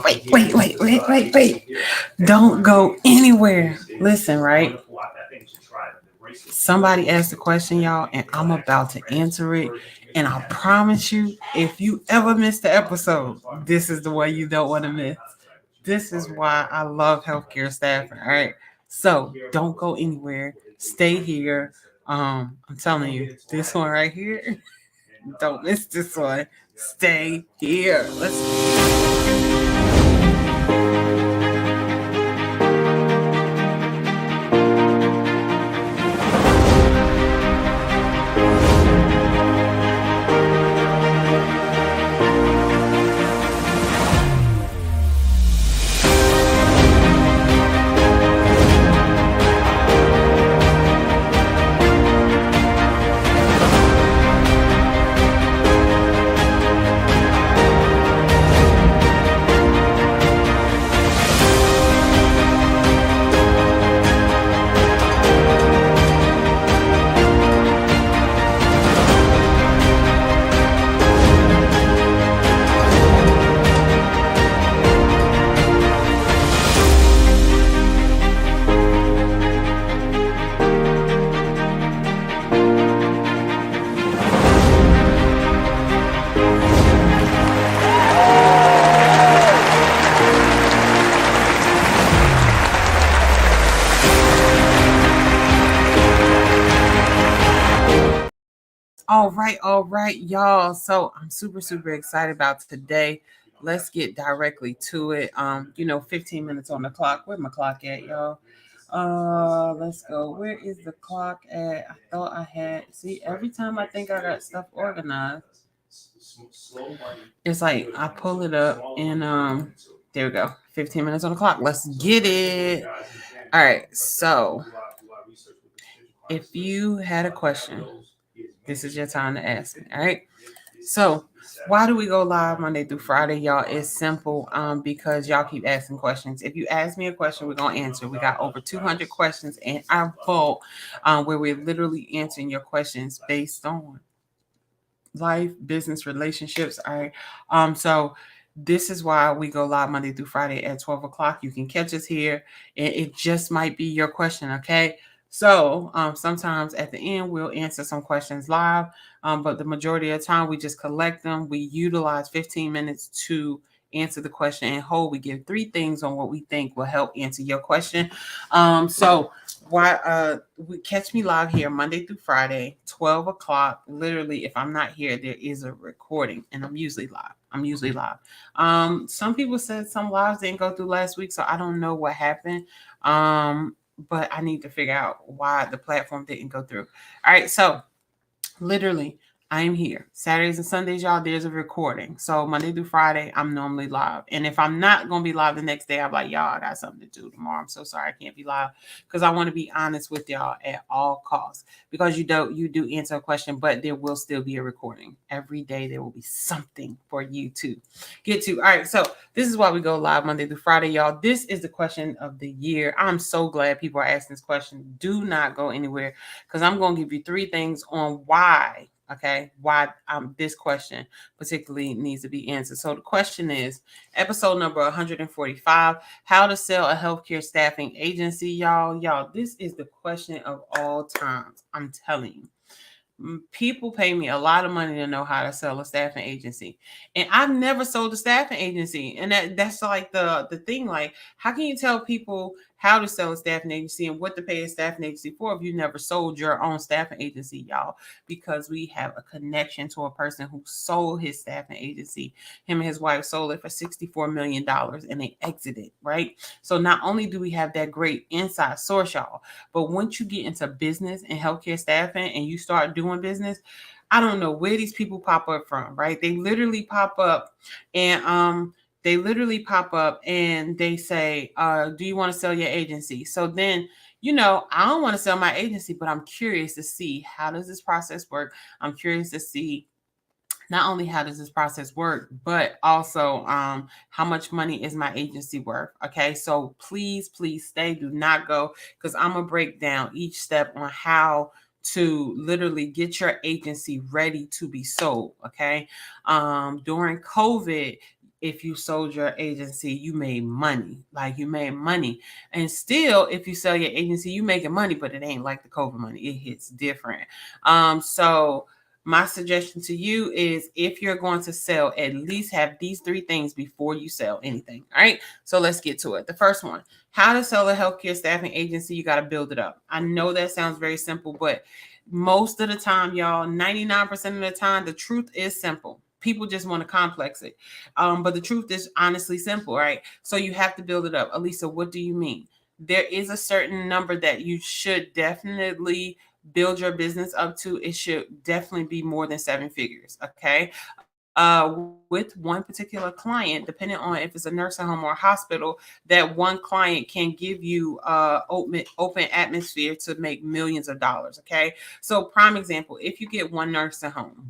Wait. Don't go anywhere. Listen, right? Somebody asked a question, y'all, and I'm about to answer it. And I promise you, if you ever miss the episode, this is the one you don't want to miss. This is why I love healthcare staffing. All right. So don't go anywhere. Stay here. I'm telling you, this one right here, don't miss this one. Stay here. Let's. All right, y'all. So I'm super excited about today. Let's get directly to it. 15 minutes on the clock. Where my clock at, y'all? Let's go. Where is the clock at? I thought I had. See, every time I think I got stuff organized, it's like I pull it up and there we go. 15 minutes on the clock. Let's get it. All right. So if you had a question, this is your time to ask me. All right. So why do we go live Monday through Friday, y'all? It's simple. Because y'all keep asking questions. If you ask me a question, we're gonna answer. We got over 200 questions in our vault, where we're literally answering your questions based on life, business, relationships. All right. So this is why we go live Monday through Friday at 12 o'clock. You can catch us here, and it just might be your question. Okay. So sometimes at the end, we'll answer some questions live, but the majority of the time, we just collect them. We utilize 15 minutes to answer the question and hold. We give 3 things on what we think will help answer your question. So why we catch me live here Monday through Friday, 12 o'clock. Literally, if I'm not here, there is a recording, and I'm usually live. Some people said some lives didn't go through last week, so I don't know what happened. But I need to figure out why the platform didn't go through. All right, so literally, I'm here. Saturdays and Sundays, y'all, there's a recording. So Monday through Friday, I'm normally live. And if I'm not going to be live the next day, I'm like, y'all, I got something to do tomorrow. I'm so sorry I can't be live, because I want to be honest with y'all at all costs. Because you do answer a question, but there will still be a recording. Every day there will be something for you to get to. All right, so this is why we go live Monday through Friday, y'all. This is the question of the year. I'm so glad people are asking this question. Do not go anywhere, because I'm going to give you 3 things on why this question particularly needs to be answered. So the question is episode number 145, how to sell a healthcare staffing agency. Y'all, this is the question of all times. I'm telling you. People pay me a lot of money to know how to sell a staffing agency, and I've never sold a staffing agency. And that's like the thing. Like, how can you tell people how to sell a staffing agency and what to pay a staffing agency for if you never sold your own staffing agency, y'all? Because we have a connection to a person who sold his staffing agency. Him and his wife sold it for $64 million, and they exited, right? So not only do we have that great inside source, y'all, but once you get into business and healthcare staffing and you start doing business, I don't know where these people pop up from, right? They literally pop up and they say, do you want to sell your agency? So then, I don't want to sell my agency, but I'm curious to see, how does this process work? I'm curious to see not only how does this process work, but also how much money is my agency worth? Okay, so please stay. Do not go, because I'm going to break down each step on how to literally get your agency ready to be sold. Okay, during COVID, if you sold your agency, you made money. Like you made money. And still, if you sell your agency, you making money, but it ain't like the COVID money. It hits different. So my suggestion to you is if you're going to sell, at least have these 3 things before you sell anything. All right. So let's get to it. The first one, how to sell a healthcare staffing agency. You got to build it up. I know that sounds very simple, but most of the time, y'all, 99% of the time, the truth is simple. People just want to complex it. But the truth is honestly simple, right? So you have to build it up. Alisa, what do you mean? There is a certain number that you should definitely build your business up to. It should definitely be more than 7 figures, okay? With one particular client, depending on if it's a nursing home or a hospital, that one client can give you open atmosphere to make millions of dollars. Okay. So prime example, if you get one nursing home,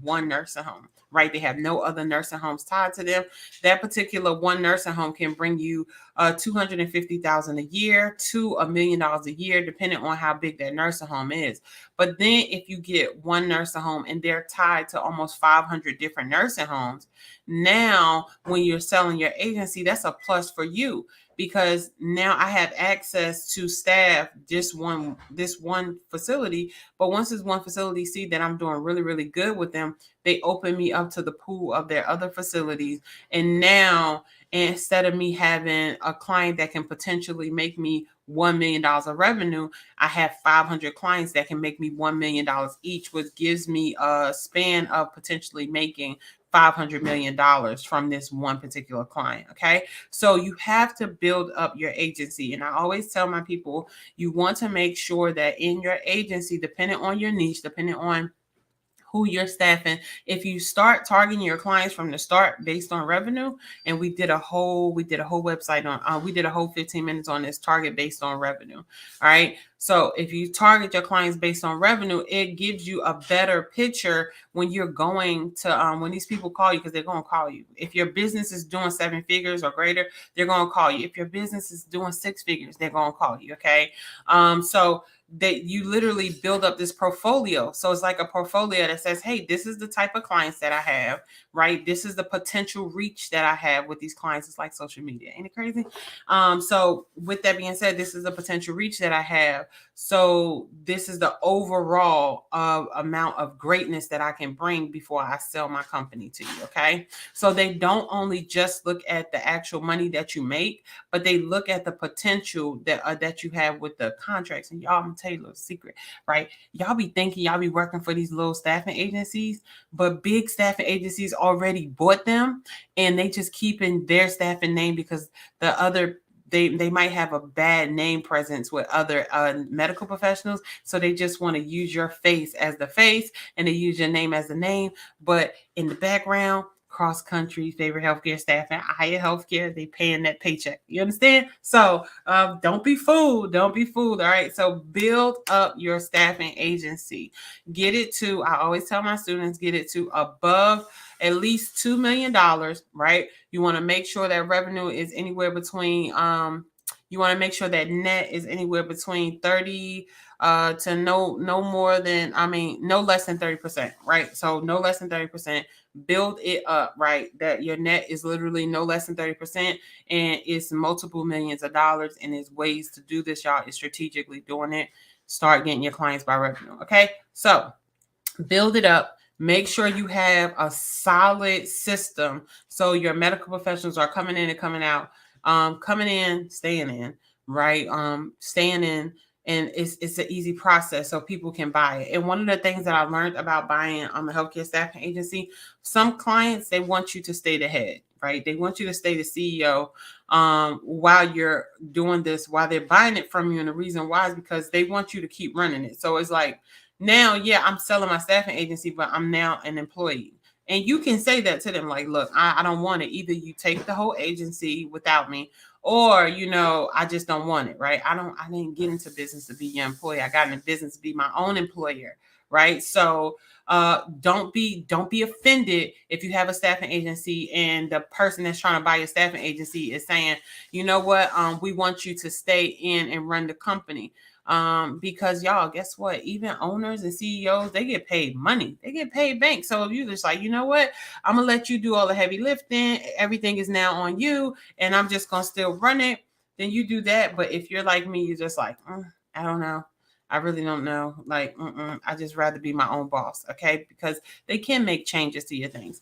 right? They have no other nursing homes tied to them. That particular one nursing home can bring you $250,000 a year to $1 million a year, depending on how big that nursing home is. But then if you get one nursing home and they're tied to almost 500 different nursing homes, now when you're selling your agency, that's a plus for you, because now I have access to staff this one facility. But once this one facility see that I'm doing really, really good with them, they open me up to the pool of their other facilities. And now, instead of me having a client that can potentially make me $1 million of revenue, I have 500 clients that can make me $1 million each, which gives me a span of potentially making $500 million from this one particular client. Okay. So you have to build up your agency. And I always tell my people, you want to make sure that in your agency, depending on your niche, depending on who you're staffing, if you start targeting your clients from the start based on revenue, and we did a whole website on, we did a whole 15 minutes on this, target based on revenue. All right. So if you target your clients based on revenue, it gives you a better picture when you're going to, when these people call you, because they're going to call you. If your business is doing 7 figures or greater, they're going to call you. If your business is doing 6 figures, they're going to call you. Okay. So that you literally build up this portfolio. So it's like a portfolio that says, hey, this is the type of clients that I have, right? This is the potential reach that I have with these clients. It's like social media. Ain't it crazy? So with that being said, this is the potential reach that I have. So this is the overall amount of greatness that I can bring before I sell my company to you. Okay. So they don't only just look at the actual money that you make, but they look at the potential that you have with the contracts. And y'all, I'm gonna tell you a little secret, right? Y'all be thinking y'all be working for these little staffing agencies, but big staffing agencies already bought them, and they just keeping their staffing name because the other they might have a bad name presence with other medical professionals. So they just want to use your face as the face and they use your name as the name. But in the background, cross country, favorite healthcare staffing, higher healthcare, they paying that paycheck. You understand? So don't be fooled. Don't be fooled. All right. So build up your staffing agency. Get it to, I always tell my students, get it to above at least $2 million, right? You want to make sure that revenue is anywhere between, you want to make sure that net is anywhere between 30 to no more than, no less than 30%, right? So no less than 30%. Build it up, right? That your net is literally no less than 30%, and it's multiple millions of dollars. And there's ways to do this, y'all. Is strategically doing it. Start getting your clients by revenue. Okay, so build it up. Make sure you have a solid system. So your medical professionals are coming in and coming out, coming in, staying in, right? Staying in. And it's an easy process so people can buy it. And one of the things that I learned about buying a healthcare staffing agency, some clients, they want you to stay the head, right? They want you to stay the CEO while you're doing this, while they're buying it from you. And the reason why is because they want you to keep running it. So it's like, now, yeah, I'm selling my staffing agency, but I'm now an employee. And you can say that to them, like, look, I don't want it. Either you take the whole agency without me, or, I just don't want it, right? I didn't get into business to be your employee. I got into business to be my own employer, right? So don't be offended if you have a staffing agency and the person that's trying to buy your staffing agency is saying, you know what, we want you to stay in and run the company. Because y'all, guess what? Even owners and CEOs, they get paid money. They get paid bank. So if you just like, you know what? I'm gonna let you do all the heavy lifting. Everything is now on you, and I'm just gonna still run it. Then you do that. But if you're like me, you're just like, I don't know. I really don't know. Like, I just rather be my own boss. Okay, because they can make changes to your things.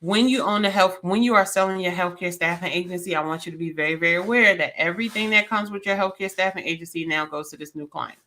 When you own when you are selling your healthcare staffing agency, I want you to be very, very aware that everything that comes with your healthcare staffing agency now goes to this new client.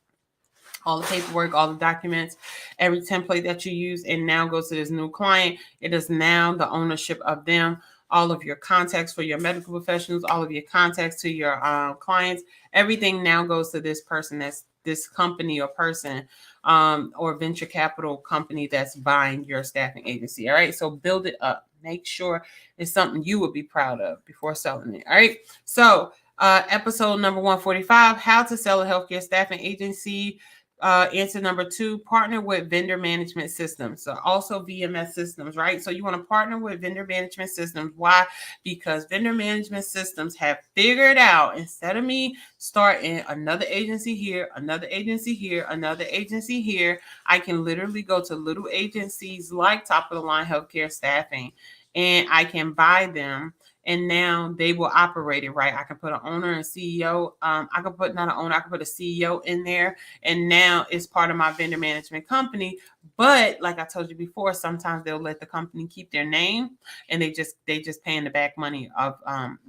All the paperwork, all the documents, every template that you use, and now goes to this new client. It is now the ownership of them. All of your contacts for your medical professionals, all of your contacts to your clients, everything now goes to this person, that's this company or person or venture capital company that's buying your staffing agency. All right. So build it up. Make sure it's something you would be proud of before selling it. All right. So episode number 145, how to sell a healthcare staffing agency. Answer number 2, partner with vendor management systems. So also VMS systems, right? So you want to partner with vendor management systems. Why? Because vendor management systems have figured out, instead of me starting another agency here, another agency here, another agency here, I can literally go to little agencies like Top of the Line Healthcare Staffing, and I can buy them. And now they will operate it, right? I can put an owner and CEO. I can put not an owner, I can put a CEO in there. And now it's part of my vendor management company. But like I told you before, sometimes they'll let the company keep their name, and they just paying the back money of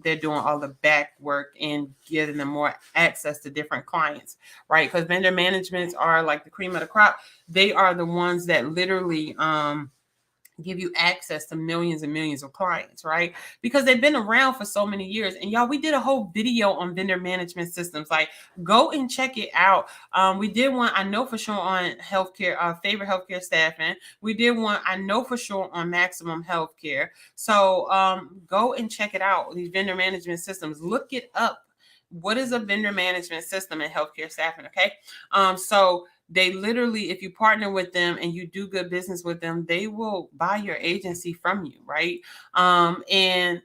they're doing all the back work and getting them more access to different clients, right? Because vendor managements are like the cream of the crop. They are the ones that literally give you access to millions and millions of clients, right? Because they've been around for so many years. And y'all, we did a whole video on vendor management systems. Like, go and check it out. We did one, I know for sure, on healthcare, favorite healthcare staffing. We did one, I know for sure, on maximum healthcare. So go and check it out. These vendor management systems, look it up. What is a vendor management system in healthcare staffing? Okay. So they literally, if you partner with them and you do good business with them, they will buy your agency from you, right? And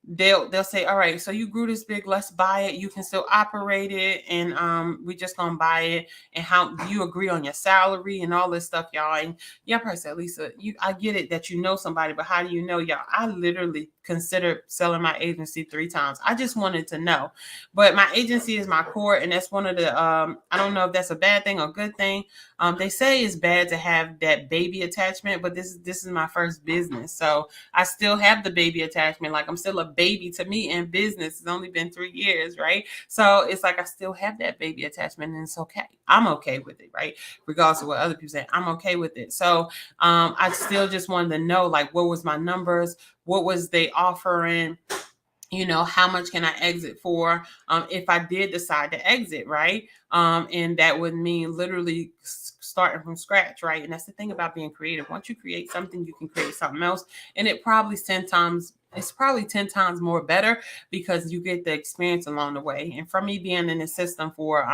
they'll say, all right, so you grew this big, let's buy it. You can still operate it, and we just gonna buy it. And how do you agree on your salary and all this stuff, y'all? And y'all probably said, Lisa, I get it that you know somebody, but how do you know? Y'all, I literally considered selling my agency 3 times. I just wanted to know. But my agency is my core, and that's one of the I don't know if that's a bad thing or good thing. They say it's bad to have that baby attachment, but this is my first business, so I still have the baby attachment. Like, I'm still a baby to me in business. It's only been 3 years, right? So it's like I still have that baby attachment, and it's okay. I'm okay with it, right? Regardless of what other people say, I'm okay with it. So I still just wanted to know, like, what was my numbers? What was they offering? How much can I exit for if I did decide to exit, right? And that would mean literally starting from scratch, right? And that's the thing about being creative. Once you create something, you can create something else. And it's probably 10 times more better because you get the experience along the way. And for me being in the system for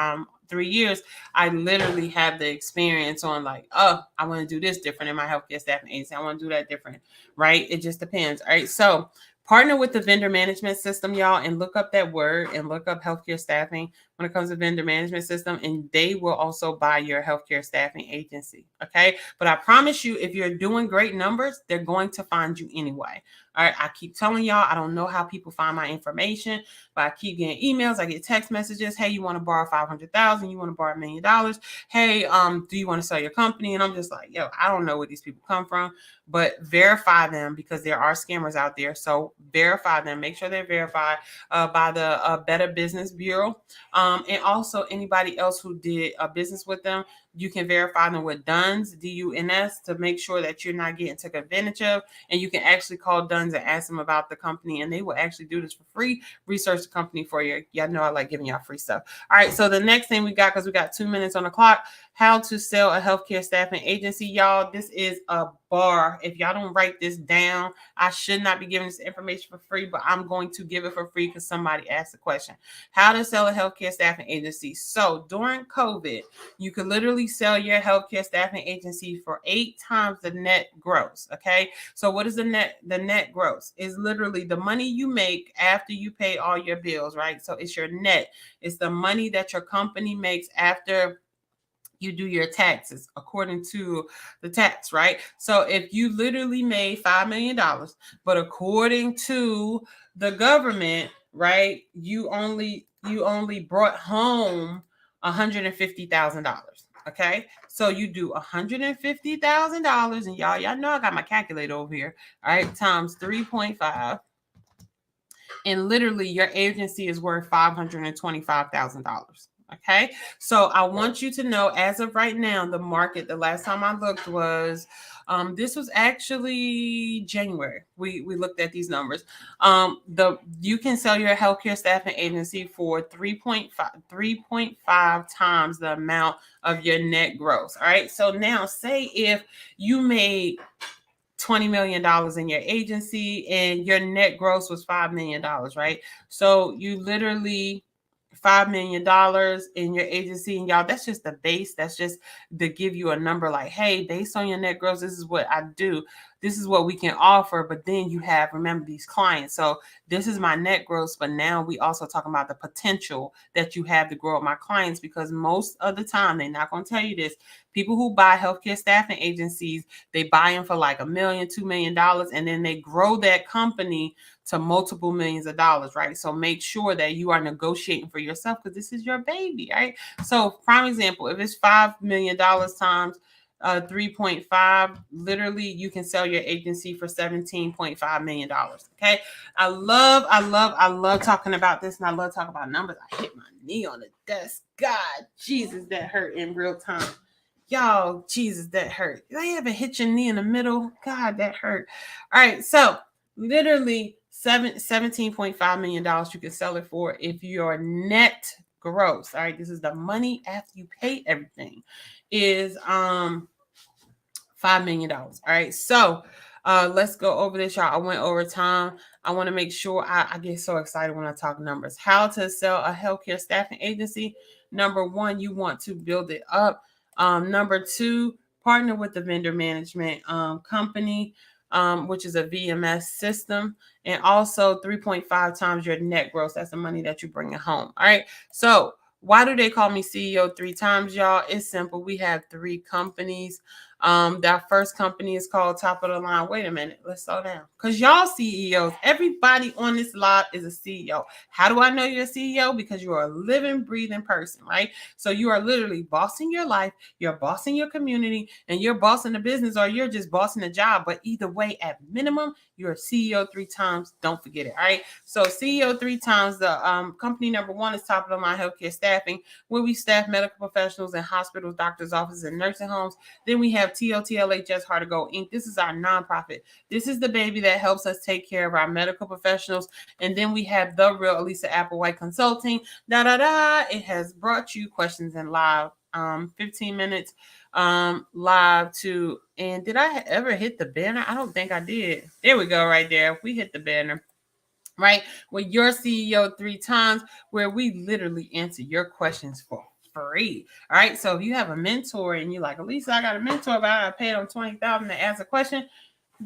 3 years, I literally have the experience on, like, I want to do this different in my healthcare staffing agency. I want to do that different, right? It just depends. All right. So partner with the vendor management system, y'all, and look up that word and look up healthcare staffing when it comes to vendor management system, and they will also buy your healthcare staffing agency. Okay. But I promise you, if you're doing great numbers, they're going to find you anyway. All right. I keep telling y'all, I don't know how people find my information, but I keep getting emails. I get text messages. Hey, you want to borrow $500,000? You want to borrow $1 million? Hey, do you want to sell your company? And I'm just like, yo, I don't know where these people come from, but verify them because there are scammers out there. So verify them. Make sure they're verified by the Better Business Bureau. And also anybody else who did a business with them, you can verify them with DUNS, DUNS, to make sure that you're not getting taken advantage of. And you can actually call DUNS and ask them about the company, and they will actually do this for free. Research the company for you. Y'all know I like giving y'all free stuff. All right, so the next thing we got, because we got 2 minutes on the clock, how to sell a healthcare staffing agency. Y'all, this is a bar. If y'all don't write this down, I should not be giving this information for free, but I'm going to give it for free because somebody asked a question. How to sell a healthcare staffing agency. So during COVID, you could literally sell your healthcare staffing agency for 8 times the net gross. Okay. So what is the net? The net gross is literally the money you make after you pay all your bills, right? So it's your net. It's the money that your company makes after you do your taxes according to the tax, right? So if you literally made $5 million, but according to the government, right, you only brought home $150,000. Okay, so you do $150,000, and y'all know I got my calculator over here. All right, times 3.5, and literally your agency is worth $525,000. Okay, so I want you to know, as of right now, the market, the last time I looked was, this was actually January. We looked at these numbers. You can sell your healthcare staffing agency for 3.5 times the amount of your net gross. All right, so now say if you made $20 million in your agency and your net gross was $5 million, right? So you literally $5 million in your agency, and y'all, that's just the base. That's just to give you a number like, hey, based on your net gross, this is what I do. This is what we can offer. But then you have, remember, these clients. So this is my net gross, but now we also talking about the potential that you have to grow with my clients, because most of the time, they're not going to tell you this. People who buy healthcare staffing agencies, they buy them for like $1 million, $2 million, and then they grow that company to multiple millions of dollars, right? So make sure that you are negotiating for yourself, because this is your baby, right? So prime example, if it's $5 million times 3.5, literally you can sell your agency for $17.5 million. Okay. I love talking about this, and I love talking about numbers. I hit my knee on the desk. God, Jesus, that hurt in real time. Y'all, Jesus, that hurt. Did I ever hit your knee in the middle? God, that hurt. All right. So literally $17.5 million you can sell it for if your net gross, all right, this is the money after you pay everything, is $5 million. All right, so let's go over this, y'all. I went over time. I want to make sure I get so excited when I talk numbers. How to sell a healthcare staffing agency. Number one, you want to build it up. Number two, partner with the vendor management company, which is a VMS system, and also 3.5 times your net gross. That's the money that you bring at home. All right. So why do they call me CEO 3 times, y'all? It's simple. We have 3 companies. That first company is called Top of the Line. Wait a minute. Let's slow down. Because y'all CEOs, everybody on this live is a CEO. How do I know you're a CEO? Because you are a living, breathing person, right? So you are literally bossing your life, you're bossing your community, and you're bossing the business, or you're just bossing the job. But either way, at minimum, you're a CEO 3 times. Don't forget it. All right. So CEO 3 times. The company number 1 is Top of the Line Healthcare Staffing, where we staff medical professionals in hospitals, doctors' offices, and nursing homes. Then we have TOTLHS Heart to Go Inc. This is our nonprofit. This is the baby that helps us take care of our medical professionals. And then we have the real Alisa Applewhite Consulting. It has brought you questions in live, 15 minutes live too. And did I ever hit the banner? I don't think I did. There we go, right there. We hit the banner. Right? With your CEO 3 times, where we literally answer your questions for free. All right. So if you have a mentor and you're like, Alisa, I got a mentor, but I paid them $20,000 to ask a question,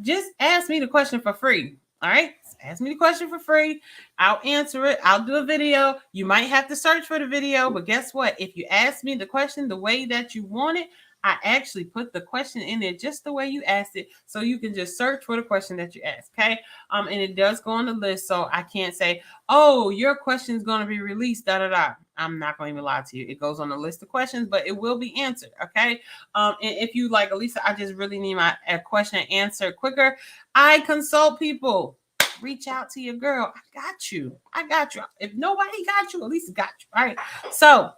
just ask me the question for free. All right. Ask me the question for free. I'll answer it. I'll do a video. You might have to search for the video, but guess what? If you ask me the question the way that you want it, I actually put the question in there just the way you asked it, so you can just search for the question that you asked. Okay. And it does go on the list. So I can't say, oh, your question is going to be released, I'm not going to even lie to you. It goes on the list of questions, but it will be answered. Okay. And if you like, Alisa, I just really need my question answered quicker, I consult people. Reach out to your girl. I got you. If nobody got you, Alisa got you. All right. So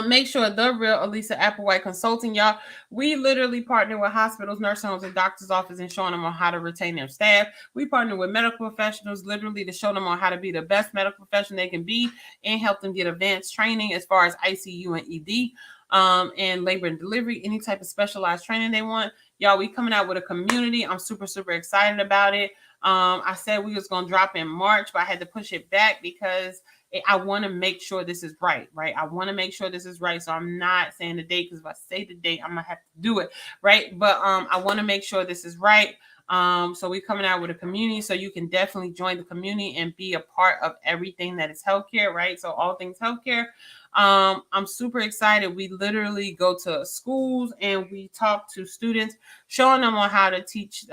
make sure the real Alisa Applewhite Consulting, y'all. We literally partner with hospitals, nursing homes, and doctors' offices and showing them on how to retain their staff. We partner with medical professionals, literally to show them on how to be the best medical professional they can be and help them get advanced training as far as ICU and ED. and labor and delivery, any type of specialized training they want. Y'all, we coming out with a community. I'm super, super excited about it. I said we was going to drop in March, but I had to push it back because I want to make sure this is right? I want to make sure this is right. So I'm not saying the date, because if I say the date, I'm going to have to do it, right? But I want to make sure this is right. So we're coming out with a community, so you can definitely join the community and be a part of everything that is healthcare, right? So all things healthcare. I'm super excited. We literally go to schools and we talk to students, showing them on how to teach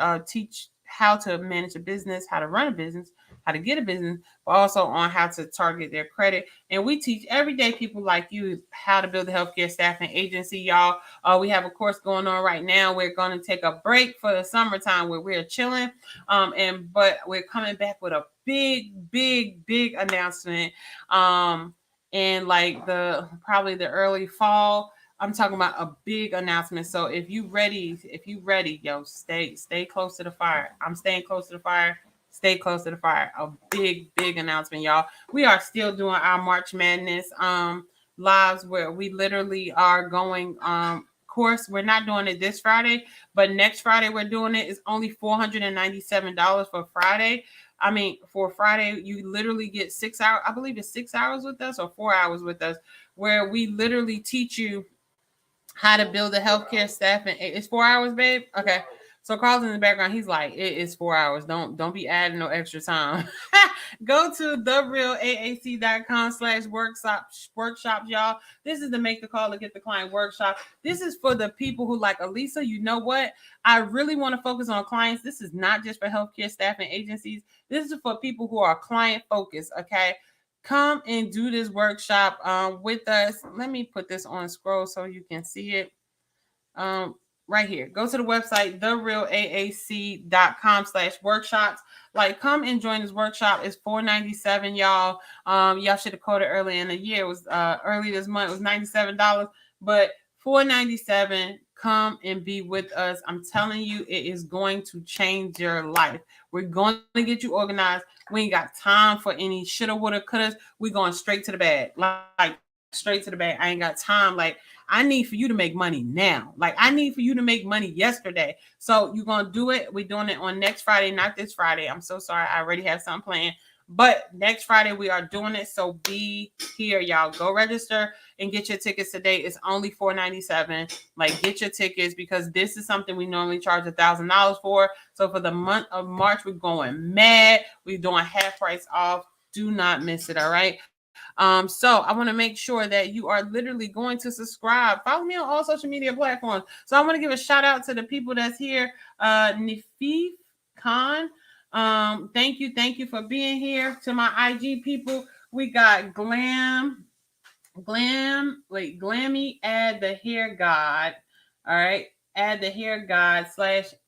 how to manage a business, how to run a business, how to get a business, but also on how to target their credit. And we teach everyday people like you how to build a healthcare staffing agency, y'all. We have a course going on right now. We're going to take a break for the summertime where we're chilling, but we're coming back with a big announcement. In like probably the early fall. I'm talking about a big announcement. So if you ready, yo, stay close to the fire. I'm staying close to the fire. Stay close to the fire. A big announcement, y'all. We are still doing our March Madness lives, where we literally are going course. We're not doing it this Friday, but next Friday we're doing it. It's only $497 for Friday. I mean, for Friday, you literally get 6 hours. I believe it's 6 hours with us or 4 hours with us, where we literally teach you how to build a healthcare staff. And it's 4 hours, babe. Okay. So Carl's in the background. He's like, it is 4 hours. Don't be adding no extra time. Go to therealaac.com/workshops, y'all. This is the Make the Call to Get the Client workshop. This is for the people who like Alisa. You know what? I really want to focus on clients. This is not just for healthcare staffing agencies. This is for people who are client focused. Okay. Come and do this workshop with us. Let me put this on scroll so you can see it. Right here. Go to the website, therealaac.com/workshops. Like, come and join this workshop. It's $497, y'all. Y'all should have called it early in the year. It was early this month. It was $97, but $497. Come and be with us. I'm telling you, it is going to change your life. We're going to get you organized. We ain't got time for any shoulda, woulda, couldas. We're going straight to the bag. Like straight to the bag. I ain't got time. Like, I need for you to make money now. Like, I need for you to make money yesterday. So you're going to do it. We're doing it on next Friday, not this Friday. I'm so sorry. I already have something planned. But next Friday, we are doing it. So be here, y'all. Go register and get your tickets today. It's only $497. Like, get your tickets, because this is something we normally charge $1,000 for. So for the month of March, we're going mad. We're doing half price off. Do not miss it, all right? So I want to make sure that you are literally going to subscribe. Follow me on all social media platforms. So I want to give a shout out to the people that's here. Nifif Khan. Thank you for being here. To my IG people, we got Glammy Add the Hair God. All right. Add the Hair God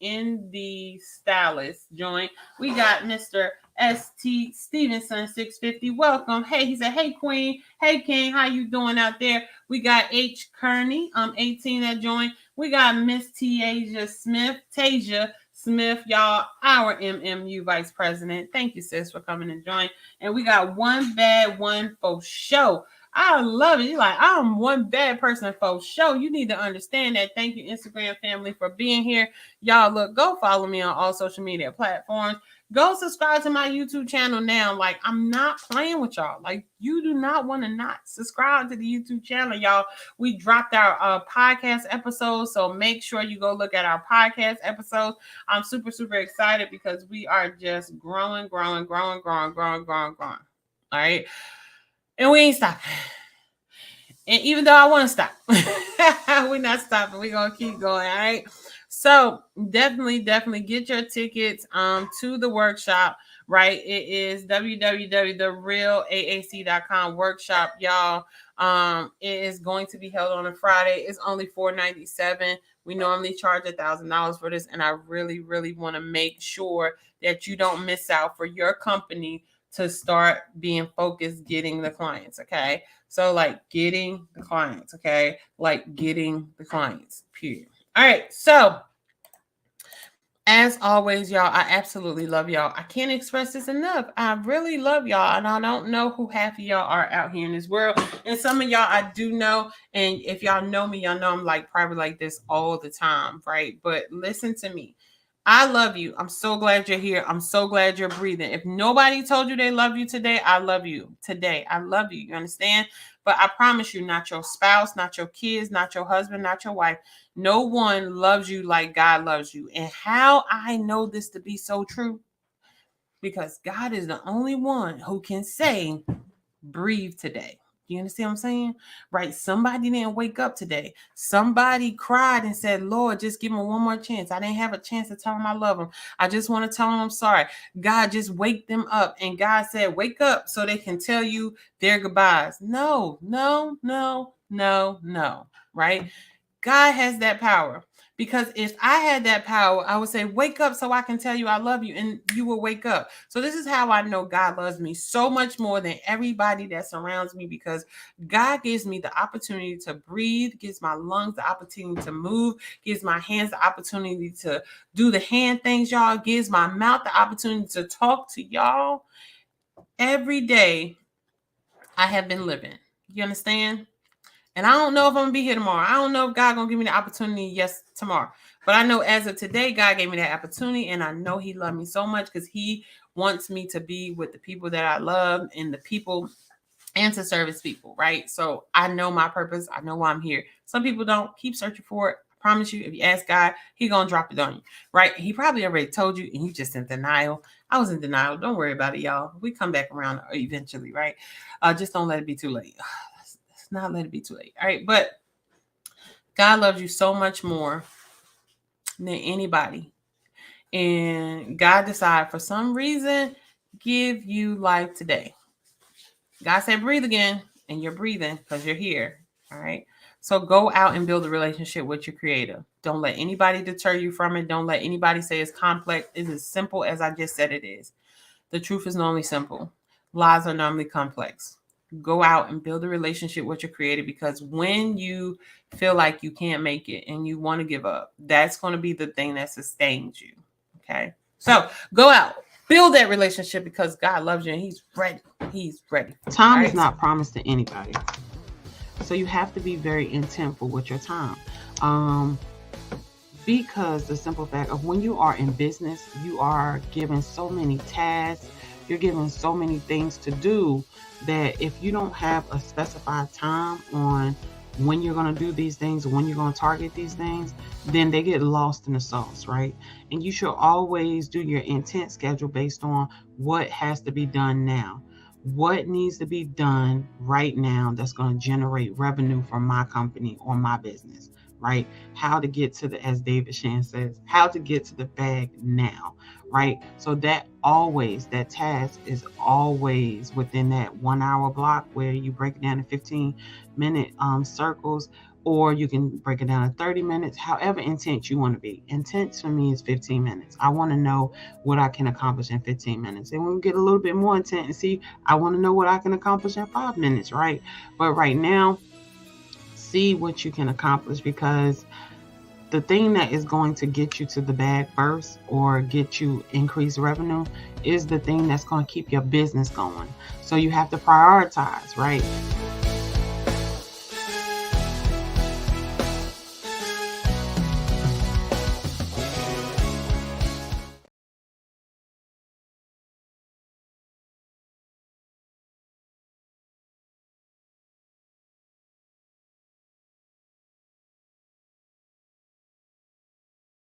/Indie Stylist join. We got Mr. ST Stevenson 650. Welcome. Hey, he said, hey Queen. Hey King, how you doing out there? We got H Kearney, 18 that joined. We got Miss Tasia Smith, y'all, our MMU Vice President. Thank you, sis, for coming and joining. And we got One Bad One for Show. I love it. You're like, I'm one bad person for show. You need to understand that. Thank you, Instagram family, for being here. Y'all, look, go follow me on all social media platforms. Go subscribe to my YouTube channel now. Like, I'm not playing with y'all. Like, you do not want to not subscribe to the YouTube channel, y'all. We dropped our podcast episodes, so make sure you go look at our podcast episodes. I'm super, super excited because we are just growing. All right? And we ain't stopping. And even though I want to stop, we're not stopping. We're going to keep going, all right? So definitely get your tickets to the workshop, right? It is www.therealaac.com workshop, y'all. It is going to be held on a Friday. It's only $497. We normally charge $1,000 for this, and I really want to make sure that you don't miss out for your company to start being focused, getting the clients, okay? So, like, getting the clients, okay? Like, getting the clients, period. All right, so As always, y'all, I absolutely love y'all. I can't express this enough. I really love y'all, and I don't know who half of y'all are out here in this world. And some of y'all I do know, and if y'all know me, y'all know I'm like probably like this all the time, right? But listen to me. I love you. I'm so glad you're here. I'm so glad you're breathing. If nobody told you they love you today, I love you today. I love you. You understand? But I promise you, not your spouse, not your kids, not your husband, not your wife. No one loves you like God loves you. And how I know this to be so true? Because God is the only one who can say, breathe today. You understand what I'm saying? Right? Somebody didn't wake up today. Somebody cried and said, Lord, just give me one more chance. I didn't have a chance to tell them I love them. I just want to tell them I'm sorry. God, just wake them up. And God said, wake up so they can tell you their goodbyes. No. Right? God has that power. Because if I had that power, I would say, wake up so I can tell you I love you, and you will wake up. So this is how I know God loves me so much more than everybody that surrounds me, because God gives me the opportunity to breathe, gives my lungs the opportunity to move, gives my hands the opportunity to do the hand things, y'all, gives my mouth the opportunity to talk to y'all. Every day I have been living. You understand? And I don't know if I'm going to be here tomorrow. I don't know if God going to give me the opportunity, tomorrow. But I know as of today, God gave me that opportunity. And I know he loved me so much because he wants me to be with the people that I love and the people and to service people, right? So I know my purpose. I know why I'm here. Some people don't. Keep searching for it. I promise you, if you ask God, he going to drop it on you, right? He probably already told you and you just in denial. I was in denial. Don't worry about it, y'all. We come back around eventually, right? Just don't let it be too late. Not let it be too late. All right. But God loves you so much more than anybody. And God decided for some reason, give you life today. God said, breathe again. And you're breathing because you're here. All right. So go out and build a relationship with your creator. Don't let anybody deter you from it. Don't let anybody say it's complex. It's as simple as I just said it is. The truth is normally simple. Lies are normally complex. Go out and build a relationship with your creator, because when you feel like you can't make it and you want to give up, that's going to be the thing that sustains you. Okay. So go out, build that relationship, because God loves you and he's ready. He's ready. Time is not promised to anybody. So you have to be very intentful with your time. Because the simple fact of when you are in business, you are given so many tasks, you're given so many things to do, that if you don't have a specified time on when you're going to do these things, when you're going to target these things, then they get lost in the sauce, right? And you should always do your intent schedule based on what has to be done now. What needs to be done right now that's going to generate revenue for my company or my business, right? How to get to the, as David Shan says, how to get to the bag now, right? So that task is always within that 1 hour block, where you break it down to 15-minute circles, or you can break it down to 30 minutes, however intent you want to be. Intent for me is 15 minutes. I want to know what I can accomplish in 15 minutes. And when we get a little bit more intent and see, I want to know what I can accomplish in 5 minutes, right? But right now, see what you can accomplish, because the thing that is going to get you to the bag first or get you increased revenue is the thing that's going to keep your business going. So you have to prioritize, right?